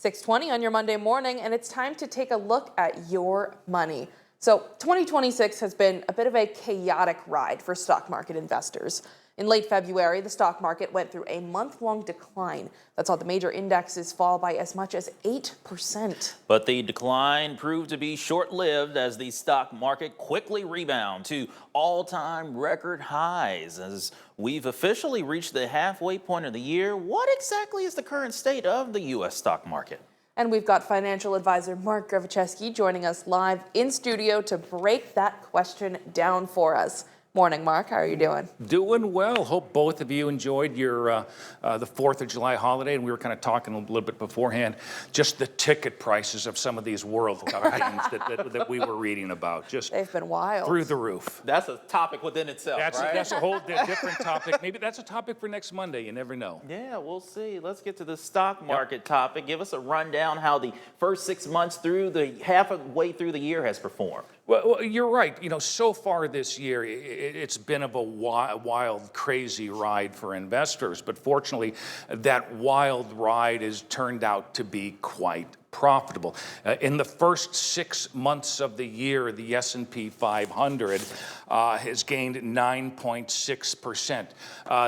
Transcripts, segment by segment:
6:20 on your Monday morning, and it's time to take a look at your money. So 2026 has been a bit of a chaotic ride for stock market investors. In late February, the stock market went through a month-long decline that saw the major indexes fall by as much as 8%. But the decline proved to be short-lived as the stock market quickly rebounded to all-time record highs. As we've officially reached the halfway point of the year, what exactly is the current state of the U.S. stock market? And we've got financial advisor Mark Gravicheski joining us live in studio to break that question down for us. Morning, Mark. How are you doing? Doing well. Hope both of you enjoyed your the 4th of July holiday. And we were kind of talking a little bit beforehand, just the ticket prices of some of these world games that we were reading about. Just they've been wild. Through the roof. That's a topic within itself, right? That's a whole different topic. Maybe that's a topic for next Monday. You never know. Yeah, we'll see. Let's get to the stock market topic. Give us a rundown how the first 6 months through the halfway through the year has performed. Well, you're right. You know, so far this year, it's been of a wild, crazy ride for investors. But fortunately, that wild ride has turned out to be quite profitable. In the first 6 months of the year, the S&P 500 has gained 9.6%.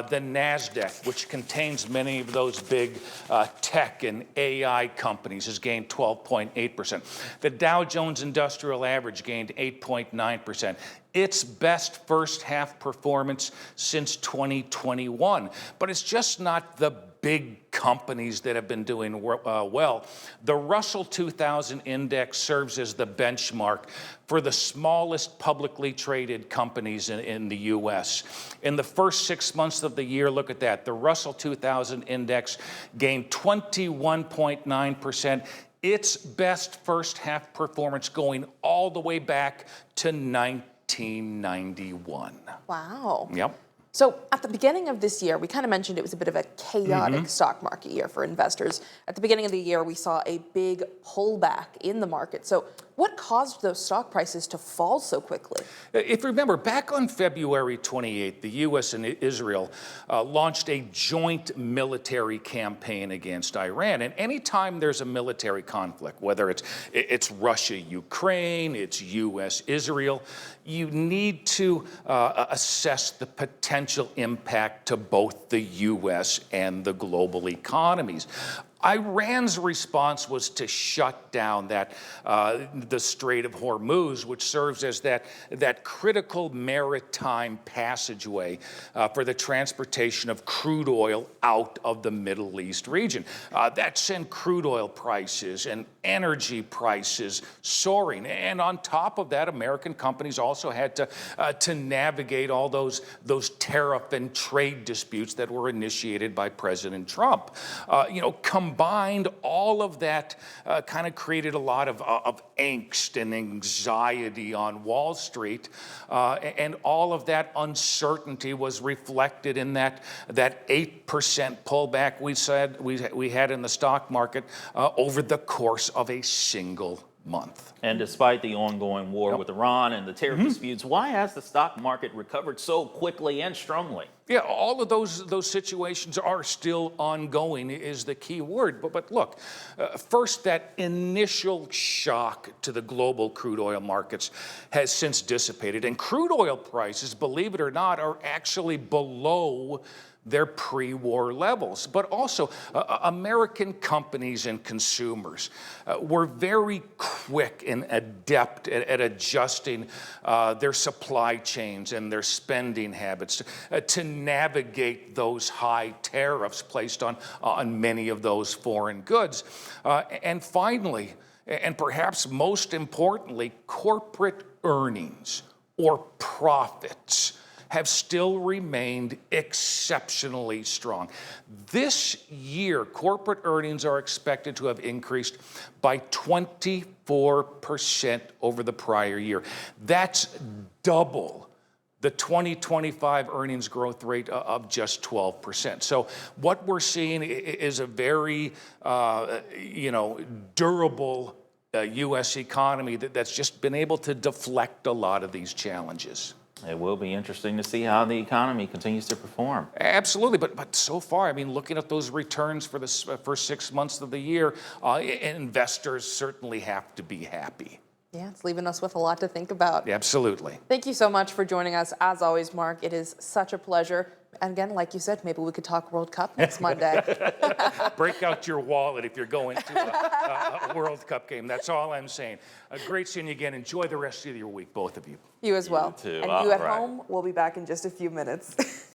The NASDAQ, which contains many of those big tech and AI companies, has gained 12.8%. The Dow Jones Industrial Average gained 8.9%. Its best first half performance since 2021. But it's just not the big companies that have been doing well. The Russell 2000 index serves as the benchmark for the smallest publicly traded companies in the U.S. In the first 6 months of the year, look at that. The Russell 2000 index gained 21.9%. Its best first half performance going all the way back to 1991. Wow. Yep. So at the beginning of this year, we kind of mentioned it was a bit of a chaotic stock market year for investors. At the beginning of the year, we saw a big pullback in the market. So what caused those stock prices to fall so quickly? If you remember, back on February 28th, the U.S. and Israel launched a joint military campaign against Iran. And anytime there's a military conflict, whether it's Russia, Ukraine, it's U.S., Israel, you need to assess the potential impact to both the U.S. and the global economies. Iran's response was to shut down the Strait of Hormuz, which serves as that critical maritime passageway for the transportation of crude oil out of the Middle East region. That sent crude oil prices and energy prices soaring. And on top of that, American companies also had to navigate all those tariff and trade disputes that were initiated by President Trump. Combined, all of that kind of created a lot of angst and anxiety on Wall Street, and all of that uncertainty was reflected in that 8% pullback we had in the stock market over the course of a single month. And despite the ongoing war with Iran and the tariff disputes, why has the stock market recovered so quickly and strongly? Yeah, all of those situations are still ongoing is the key word. But look, first, that initial shock to the global crude oil markets has since dissipated. And crude oil prices, believe it or not, are actually below their pre-war levels. But also, American companies and consumers were very quick and adept at adjusting their supply chains and their spending habits to navigate those high tariffs placed on many of those foreign goods. And finally, and perhaps most importantly, corporate earnings or profits have still remained exceptionally strong. This year, corporate earnings are expected to have increased by 24% over the prior year. That's double the 2025 earnings growth rate of just 12%. So what we're seeing is a very, durable U.S. economy that's just been able to deflect a lot of these challenges. It will be interesting to see how the economy continues to perform. Absolutely, but so far, I mean, looking at those returns for the first 6 months of the year, investors certainly have to be happy. Yeah, it's leaving us with a lot to think about. Absolutely. Thank you so much for joining us. As always, Mark, it is such a pleasure. And again, like you said, maybe we could talk World Cup next Monday. Break out your wallet if you're going to a World Cup game. That's all I'm saying. Great seeing you again. Enjoy the rest of your week, both of you. You as well. too. And All you at right. home, we'll be back in just a few minutes.